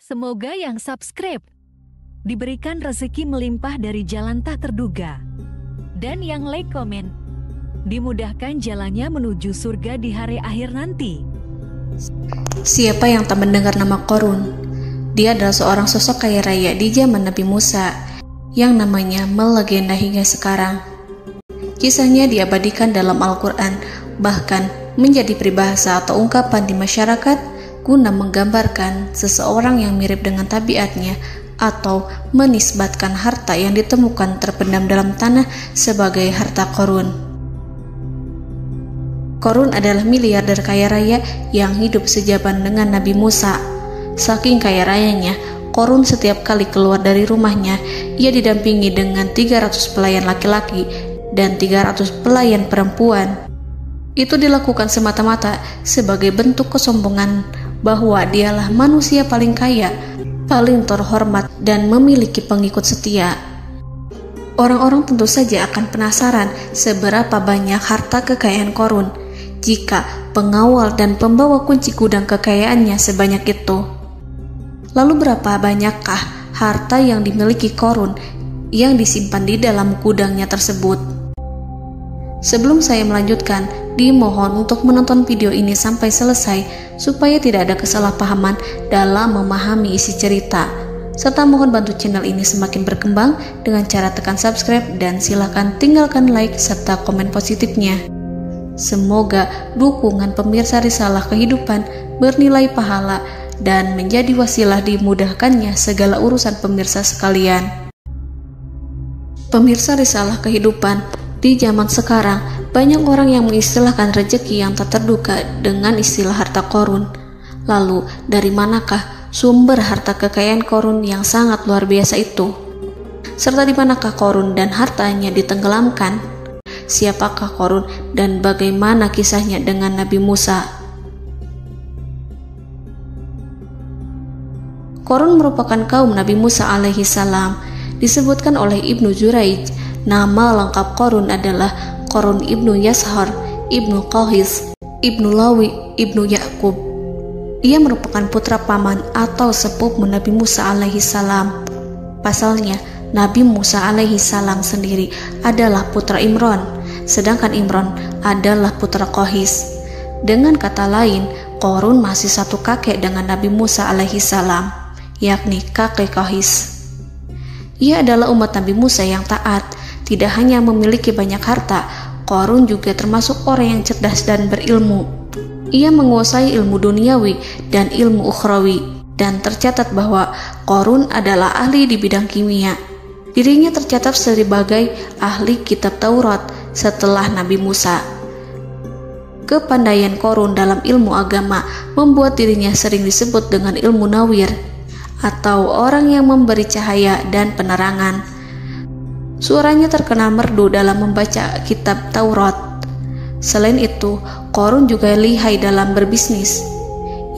Semoga yang subscribe diberikan rezeki melimpah dari jalan tak terduga. Dan yang like komen, dimudahkan jalannya menuju surga di hari akhir nanti. Siapa yang tak mendengar nama Qorun? Dia adalah seorang sosok kaya raya di zaman Nabi Musa yang namanya melegenda hingga sekarang. Kisahnya diabadikan dalam Al-Quran, bahkan menjadi peribahasa atau ungkapan di masyarakat guna menggambarkan seseorang yang mirip dengan tabiatnya atau menisbatkan harta yang ditemukan terpendam dalam tanah sebagai harta Qorun. Qorun adalah miliarder kaya raya yang hidup sejaman dengan Nabi Musa. Saking kaya rayanya, Qorun setiap kali keluar dari rumahnya, ia didampingi dengan 300 pelayan laki-laki dan 300 pelayan perempuan. Itu dilakukan semata-mata sebagai bentuk kesombongan bahwa dialah manusia paling kaya, paling terhormat, dan memiliki pengikut setia. Orang-orang tentu saja akan penasaran seberapa banyak harta kekayaan Qorun jika pengawal dan pembawa kunci gudang kekayaannya sebanyak itu. Lalu berapa banyakkah harta yang dimiliki Qorun yang disimpan di dalam gudangnya tersebut? Sebelum saya melanjutkan, dimohon untuk menonton video ini sampai selesai supaya tidak ada kesalahpahaman dalam memahami isi cerita, serta mohon bantu channel ini semakin berkembang dengan cara tekan subscribe dan silakan tinggalkan like serta komen positifnya. Semoga dukungan pemirsa Risalah Kehidupan bernilai pahala dan menjadi wasilah dimudahkannya segala urusan pemirsa sekalian. Pemirsa Risalah Kehidupan, di zaman sekarang, banyak orang yang mengistilahkan rezeki yang tak terduga dengan istilah harta Qorun. Lalu, dari manakah sumber harta kekayaan Qorun yang sangat luar biasa itu? Serta di manakah Qorun dan hartanya ditenggelamkan? Siapakah Qorun dan bagaimana kisahnya dengan Nabi Musa? Qorun merupakan kaum Nabi Musa alaihi salam. Disebutkan oleh Ibnu Jurayj, nama lengkap Qorun adalah Qorun ibnu Yashar, ibnu Qahis, ibnu Lawi, ibnu Yakub. Ia merupakan putra paman atau sepupu Nabi Musa alaihi salam. Pasalnya, Nabi Musa alaihi salam sendiri adalah putra Imran, sedangkan Imran adalah putra Qahis. Dengan kata lain, Qorun masih satu kakek dengan Nabi Musa alaihi salam, yakni kakek Qahis. Ia adalah umat Nabi Musa yang taat. Tidak hanya memiliki banyak harta, Qorun juga termasuk orang yang cerdas dan berilmu. Ia menguasai ilmu duniawi dan ilmu ukhrawi, dan tercatat bahwa Qorun adalah ahli di bidang kimia. Dirinya tercatat sebagai ahli kitab Taurat setelah Nabi Musa. Kepandaian Qorun dalam ilmu agama membuat dirinya sering disebut dengan ilmu nawir, atau orang yang memberi cahaya dan penerangan. Suaranya terkenal merdu dalam membaca kitab Taurat. Selain itu, Qorun juga lihai dalam berbisnis.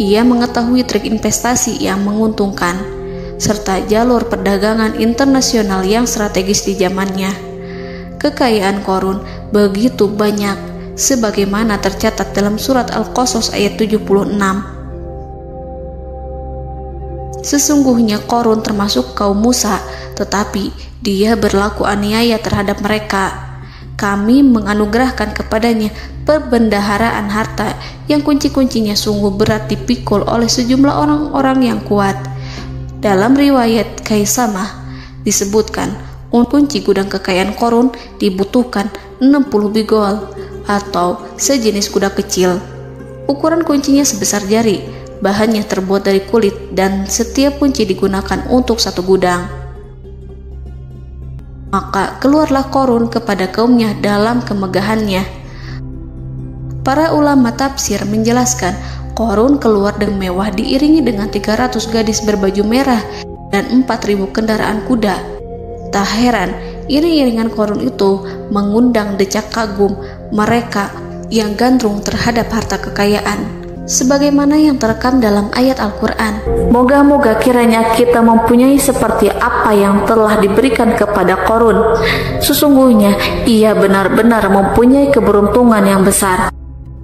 Ia mengetahui trik investasi yang menguntungkan, serta jalur perdagangan internasional yang strategis di zamannya. Kekayaan Qorun begitu banyak, sebagaimana tercatat dalam surat Al-Qasas ayat 76. Sesungguhnya Qorun termasuk kaum Musa, tetapi dia berlaku aniaya terhadap mereka. Kami menganugerahkan kepadanya perbendaharaan harta yang kunci-kuncinya sungguh berat dipikul oleh sejumlah orang-orang yang kuat. Dalam riwayat Kaisamah disebutkan, kunci gudang kekayaan Qorun dibutuhkan 60 bigol atau sejenis kuda kecil. Ukuran kuncinya sebesar jari, bahannya terbuat dari kulit, dan setiap kunci digunakan untuk satu gudang. Maka keluarlah Qorun kepada kaumnya dalam kemegahannya. Para ulama tafsir menjelaskan, Qorun keluar dengan mewah diiringi dengan 300 gadis berbaju merah dan 4.000 kendaraan kuda. Tak heran, iring-iringan Qorun itu mengundang decak kagum mereka yang gandrung terhadap harta kekayaan, sebagaimana yang terekam dalam ayat Al-Quran. Moga-moga kiranya kita mempunyai seperti apa yang telah diberikan kepada Qorun. Sesungguhnya ia benar-benar mempunyai keberuntungan yang besar.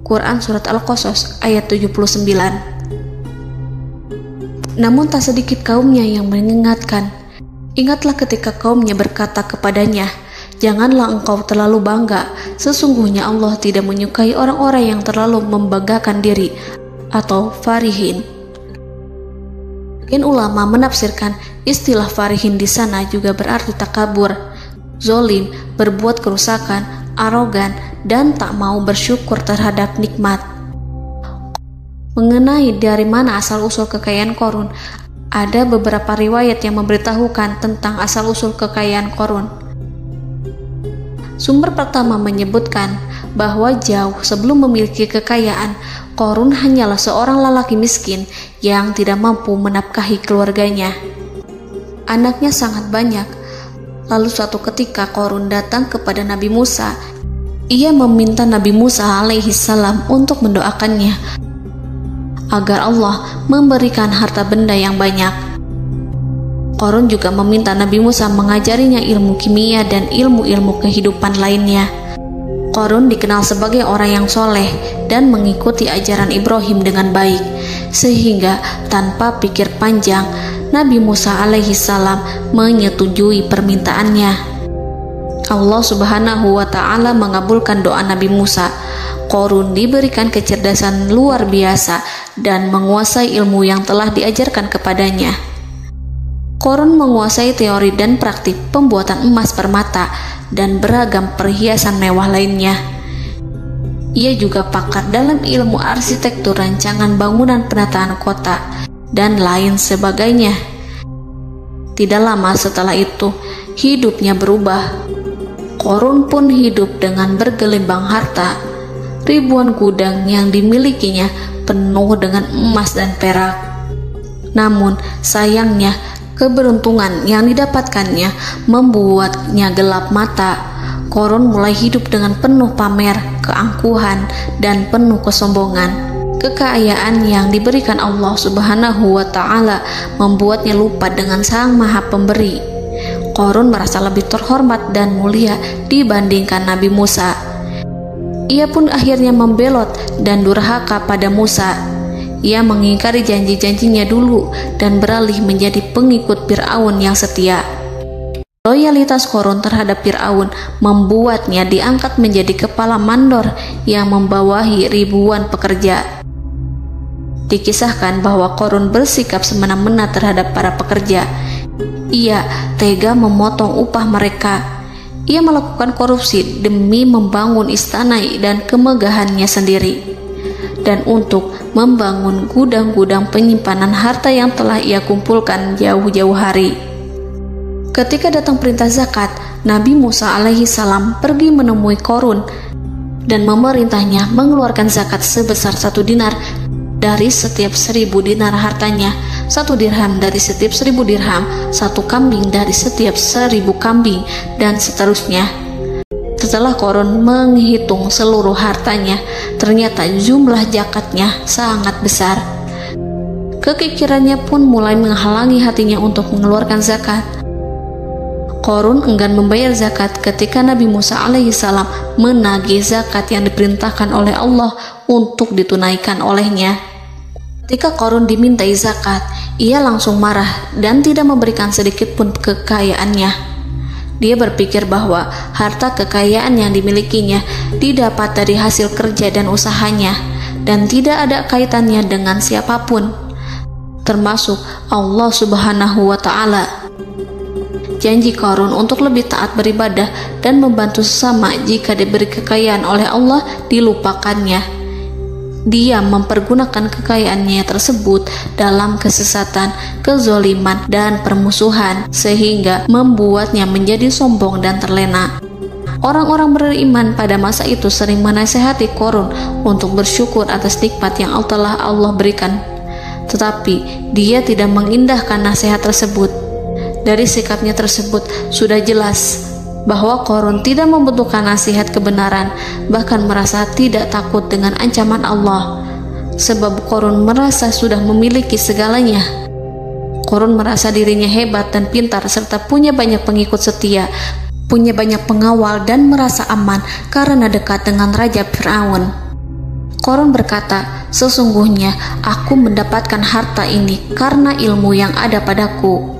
Quran Surat Al-Qasas ayat 79. Namun tak sedikit kaumnya yang mengingatkan. Ingatlah ketika kaumnya berkata kepadanya, "Janganlah engkau terlalu bangga, sesungguhnya Allah tidak menyukai orang-orang yang terlalu membanggakan diri," atau farihin. Ulama menafsirkan istilah farihin di sana juga berarti takabur, zolim, berbuat kerusakan, arogan, dan tak mau bersyukur terhadap nikmat. Mengenai dari mana asal-usul kekayaan Qorun, ada beberapa riwayat yang memberitahukan tentang asal-usul kekayaan Qorun. Sumber pertama menyebutkan bahwa jauh sebelum memiliki kekayaan, Qorun hanyalah seorang lelaki miskin yang tidak mampu menafkahi keluarganya. Anaknya sangat banyak. Lalu suatu ketika Qorun datang kepada Nabi Musa. Ia meminta Nabi Musa alaihissalam untuk mendoakannya agar Allah memberikan harta benda yang banyak. Qorun juga meminta Nabi Musa mengajarinya ilmu kimia dan ilmu-ilmu kehidupan lainnya. Qorun dikenal sebagai orang yang soleh dan mengikuti ajaran Ibrahim dengan baik, sehingga tanpa pikir panjang Nabi Musa alaihissalam menyetujui permintaannya. Allah Subhanahu wa Ta'ala mengabulkan doa Nabi Musa. Qorun diberikan kecerdasan luar biasa dan menguasai ilmu yang telah diajarkan kepadanya. Qorun menguasai teori dan praktik pembuatan emas permata dan beragam perhiasan mewah lainnya. Ia juga pakar dalam ilmu arsitektur, rancangan bangunan, penataan kota, dan lain sebagainya. Tidak lama setelah itu, hidupnya berubah. Qorun pun hidup dengan bergelimbang harta. Ribuan gudang yang dimilikinya penuh dengan emas dan perak. Namun sayangnya, keberuntungan yang didapatkannya membuatnya gelap mata. Qorun mulai hidup dengan penuh pamer, keangkuhan, dan penuh kesombongan. Kekayaan yang diberikan Allah Subhanahu wa Ta'ala membuatnya lupa dengan Sang Maha Pemberi. Qorun merasa lebih terhormat dan mulia dibandingkan Nabi Musa. Ia pun akhirnya membelot dan durhaka pada Musa. Ia mengingkari janji-janjinya dulu dan beralih menjadi pengikut Fir'aun yang setia. Loyalitas Qorun terhadap Fir'aun membuatnya diangkat menjadi kepala mandor yang membawahi ribuan pekerja. Dikisahkan bahwa Qorun bersikap semena-mena terhadap para pekerja. Ia tega memotong upah mereka. Ia melakukan korupsi demi membangun istana dan kemegahannya sendiri, dan untuk membangun gudang-gudang penyimpanan harta yang telah ia kumpulkan jauh-jauh hari. Ketika datang perintah zakat, Nabi Musa alaihissalam pergi menemui Qorun dan memerintahnya mengeluarkan zakat sebesar 1 dinar dari setiap 1000 dinar hartanya, 1 dirham dari setiap 1000 dirham, 1 kambing dari setiap 1000 kambing, dan seterusnya. Setelah Qorun menghitung seluruh hartanya, ternyata jumlah zakatnya sangat besar. Kekikirannya pun mulai menghalangi hatinya untuk mengeluarkan zakat. Qorun enggan membayar zakat ketika Nabi Musa alaihissalam menagih zakat yang diperintahkan oleh Allah untuk ditunaikan olehnya. Ketika Qorun dimintai zakat, ia langsung marah dan tidak memberikan sedikit pun kekayaannya. Dia berpikir bahwa harta kekayaan yang dimilikinya didapat dari hasil kerja dan usahanya, dan tidak ada kaitannya dengan siapapun, termasuk Allah Subhanahu wa Ta'ala. Janji Qorun untuk lebih taat beribadah dan membantu sesama jika diberi kekayaan oleh Allah dilupakannya. Dia mempergunakan kekayaannya tersebut dalam kesesatan, kezoliman, dan permusuhan, sehingga membuatnya menjadi sombong dan terlena. Orang-orang beriman pada masa itu sering menasihati Qorun untuk bersyukur atas nikmat yang telah Allah berikan, tetapi dia tidak mengindahkan nasihat tersebut. Dari sikapnya tersebut sudah jelas bahwa Qorun tidak membutuhkan nasihat kebenaran, bahkan merasa tidak takut dengan ancaman Allah, sebab Qorun merasa sudah memiliki segalanya. Qorun merasa dirinya hebat dan pintar serta punya banyak pengikut setia, punya banyak pengawal, dan merasa aman karena dekat dengan Raja Fir'aun. Korun berkata, "Sesungguhnya aku mendapatkan harta ini karena ilmu yang ada padaku."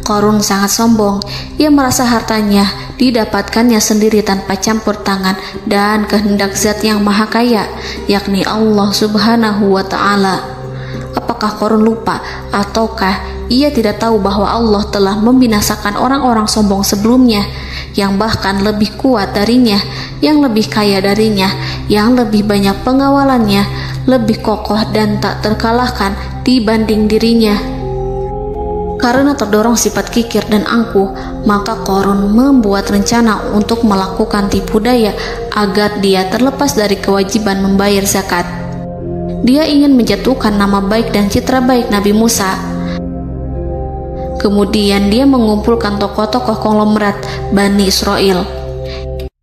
Korun sangat sombong. Ia merasa hartanya didapatkannya sendiri tanpa campur tangan dan kehendak Zat yang Maha Kaya, yakni Allah Subhanahu wa Ta'ala. Apakah Korun lupa ataukah ia tidak tahu bahwa Allah telah membinasakan orang-orang sombong sebelumnya, yang bahkan lebih kuat darinya, yang lebih kaya darinya, yang lebih banyak pengawalannya, lebih kokoh dan tak terkalahkan dibanding dirinya? Karena terdorong sifat kikir dan angkuh, maka Korun membuat rencana untuk melakukan tipu daya agar dia terlepas dari kewajiban membayar zakat. Dia ingin menjatuhkan nama baik dan citra baik Nabi Musa. Kemudian dia mengumpulkan tokoh-tokoh konglomerat Bani Israel.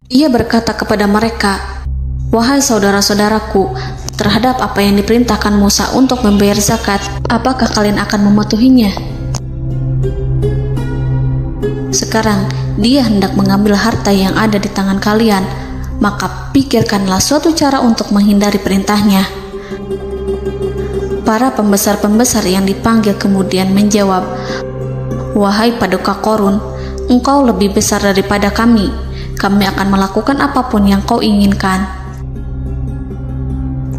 Ia berkata kepada mereka, "Wahai saudara-saudaraku, terhadap apa yang diperintahkan Musa untuk membayar zakat, apakah kalian akan mematuhinya? Sekarang dia hendak mengambil harta yang ada di tangan kalian, maka pikirkanlah suatu cara untuk menghindari perintahnya." Para pembesar-pembesar yang dipanggil kemudian menjawab, "Wahai paduka Korun, engkau lebih besar daripada kami. Kami akan melakukan apapun yang kau inginkan."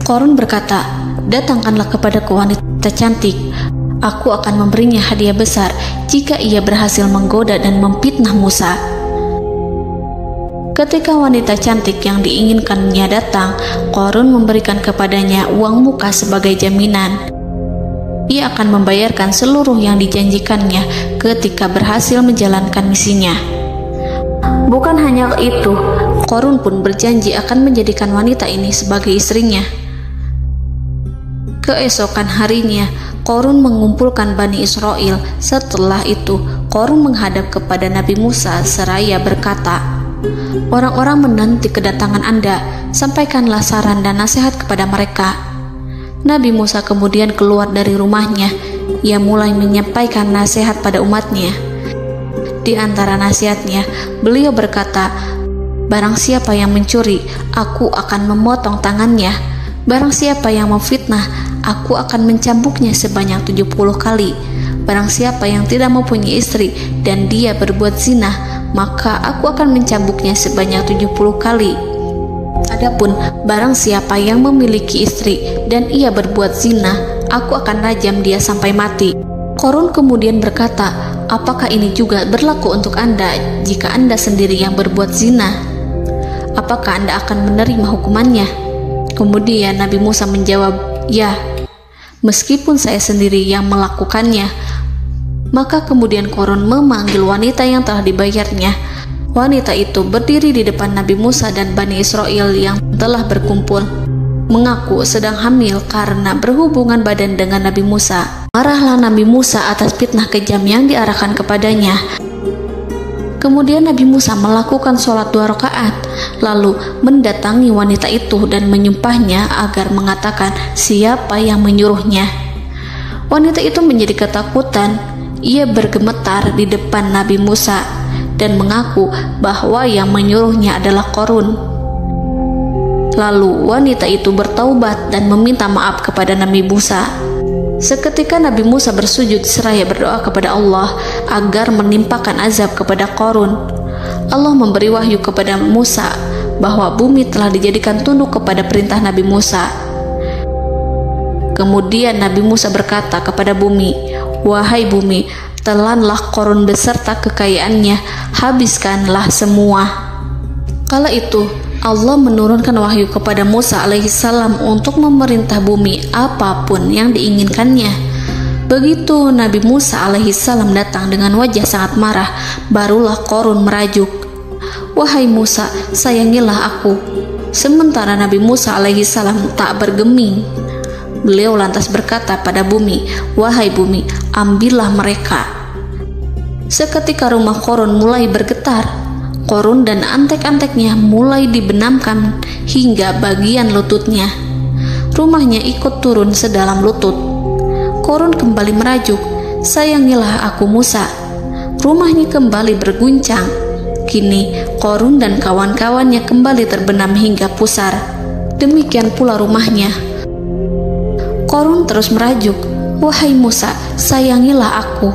Korun berkata, "Datangkanlah kepadaku wanita cantik. Aku akan memberinya hadiah besar jika ia berhasil menggoda dan memfitnah Musa." Ketika wanita cantik yang diinginkannya datang, Korun memberikan kepadanya uang muka sebagai jaminan. Ia akan membayarkan seluruh yang dijanjikannya ketika berhasil menjalankan misinya. Bukan hanya itu, Korun pun berjanji akan menjadikan wanita ini sebagai istrinya. Keesokan harinya, Korun mengumpulkan Bani Israel. Setelah itu, Korun menghadap kepada Nabi Musa seraya berkata, "Orang-orang menanti kedatangan Anda, sampaikanlah saran dan nasihat kepada mereka." Nabi Musa kemudian keluar dari rumahnya. Ia mulai menyampaikan nasihat pada umatnya. Di antara nasihatnya, beliau berkata, "Barang siapa yang mencuri, aku akan memotong tangannya. Barang siapa yang memfitnah, aku akan mencambuknya sebanyak 70 kali. Barang siapa yang tidak mempunyai istri dan dia berbuat zina, maka aku akan mencambuknya sebanyak 70 kali. Adapun barang siapa yang memiliki istri dan ia berbuat zina, aku akan rajam dia sampai mati." Korun kemudian berkata, "Apakah ini juga berlaku untuk Anda jika Anda sendiri yang berbuat zina? Apakah Anda akan menerima hukumannya?" Kemudian Nabi Musa menjawab, "Ya, meskipun saya sendiri yang melakukannya." Maka kemudian Korun memanggil wanita yang telah dibayarnya. Wanita itu berdiri di depan Nabi Musa dan Bani Israel yang telah berkumpul, mengaku sedang hamil karena berhubungan badan dengan Nabi Musa. Marahlah Nabi Musa atas fitnah kejam yang diarahkan kepadanya. Kemudian Nabi Musa melakukan sholat 2 rakaat, lalu mendatangi wanita itu dan menyumpahnya agar mengatakan siapa yang menyuruhnya. Wanita itu menjadi ketakutan. Ia bergemetar di depan Nabi Musa dan mengaku bahwa yang menyuruhnya adalah Korun. Lalu wanita itu bertaubat dan meminta maaf kepada Nabi Musa. Seketika Nabi Musa bersujud seraya berdoa kepada Allah agar menimpakan azab kepada Korun. Allah memberi wahyu kepada Musa bahwa bumi telah dijadikan tunduk kepada perintah Nabi Musa. Kemudian Nabi Musa berkata kepada bumi, "Wahai bumi, telanlah Korun beserta kekayaannya, habiskanlah semua." Kala itu Allah menurunkan wahyu kepada Musa alaihissalam untuk memerintah bumi apapun yang diinginkannya. Begitu Nabi Musa alaihissalam datang dengan wajah sangat marah, barulah Korun merajuk, "Wahai Musa, sayangilah aku." Sementara Nabi Musa alaihissalam tak bergeming. Beliau lantas berkata pada bumi, "Wahai bumi, ambillah mereka." Seketika rumah Korun mulai bergetar. Korun dan antek-anteknya mulai dibenamkan hingga bagian lututnya. Rumahnya ikut turun sedalam lutut. Korun kembali merajuk, "Sayangilah aku Musa." Rumahnya kembali berguncang. Kini Korun dan kawan-kawannya kembali terbenam hingga pusar. demikian pula rumahnya. Korun terus merajuk, "Wahai Musa, sayangilah aku."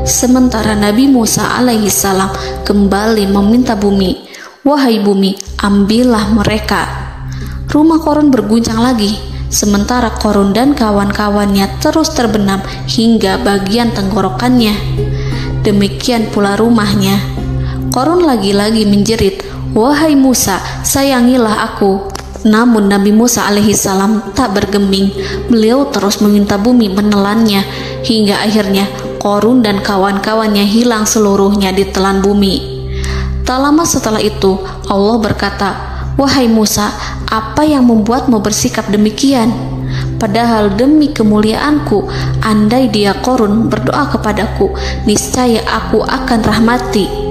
Sementara Nabi Musa alaihissalam kembali meminta bumi, "Wahai bumi, ambillah mereka." Rumah Korun berguncang lagi, sementara Korun dan kawan-kawannya terus terbenam hingga bagian tenggorokannya. Demikian pula rumahnya. Korun lagi-lagi menjerit, "Wahai Musa, sayangilah aku." Namun Nabi Musa alaihissalam tak bergeming. Beliau terus meminta bumi menelannya, hingga akhirnya Korun dan kawan-kawannya hilang seluruhnya ditelan bumi. Tak lama setelah itu Allah berkata, "Wahai Musa, apa yang membuatmu bersikap demikian? Padahal demi kemuliaanku, andai dia Korun berdoa kepadaku, niscaya aku akan rahmati.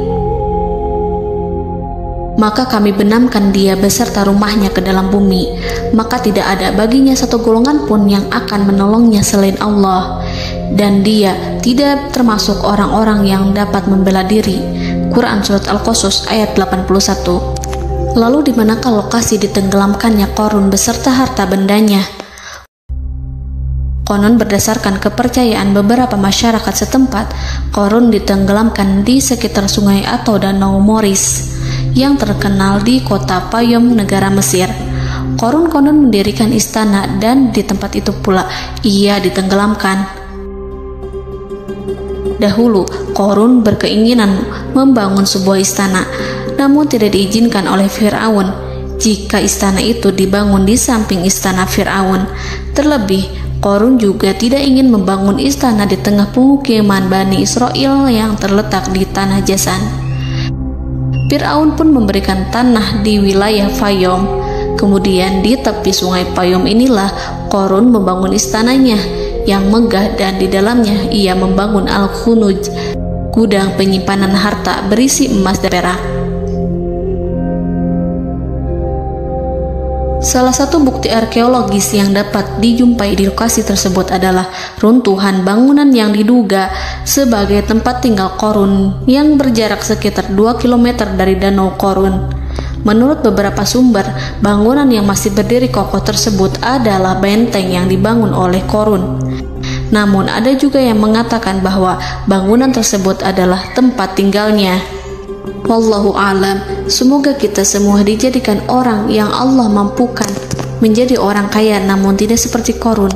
Maka kami benamkan dia beserta rumahnya ke dalam bumi, maka tidak ada baginya satu golongan pun yang akan menolongnya selain Allah, dan dia tidak termasuk orang-orang yang dapat membela diri." Quran Surat Al-Qasas ayat 81. Lalu di manakah lokasi ditenggelamkannya Korun beserta harta bendanya? Konon berdasarkan kepercayaan beberapa masyarakat setempat, Korun ditenggelamkan di sekitar sungai atau danau Moris yang terkenal di kota Payom, negara Mesir. Korun konon mendirikan istana dan di tempat itu pula ia ditenggelamkan. Dahulu, Korun berkeinginan membangun sebuah istana, namun tidak diizinkan oleh Fir'aun jika istana itu dibangun di samping istana Fir'aun. Terlebih, Korun juga tidak ingin membangun istana di tengah pemukiman Bani Israel yang terletak di tanah Jasan. Fir'aun pun memberikan tanah di wilayah Fayom. Kemudian di tepi sungai Payom inilah Korun membangun istananya yang megah, dan di dalamnya ia membangun Al-Khunuj, gudang penyimpanan harta berisi emas dan perak. Salah satu bukti arkeologis yang dapat dijumpai di lokasi tersebut adalah runtuhan bangunan yang diduga sebagai tempat tinggal Korun yang berjarak sekitar 2 km dari Danau Korun. Menurut beberapa sumber, bangunan yang masih berdiri kokoh tersebut adalah benteng yang dibangun oleh Korun. Namun ada juga yang mengatakan bahwa bangunan tersebut adalah tempat tinggalnya. Wallahu a'lam. Semoga kita semua dijadikan orang yang Allah mampukan menjadi orang kaya namun tidak seperti Korun,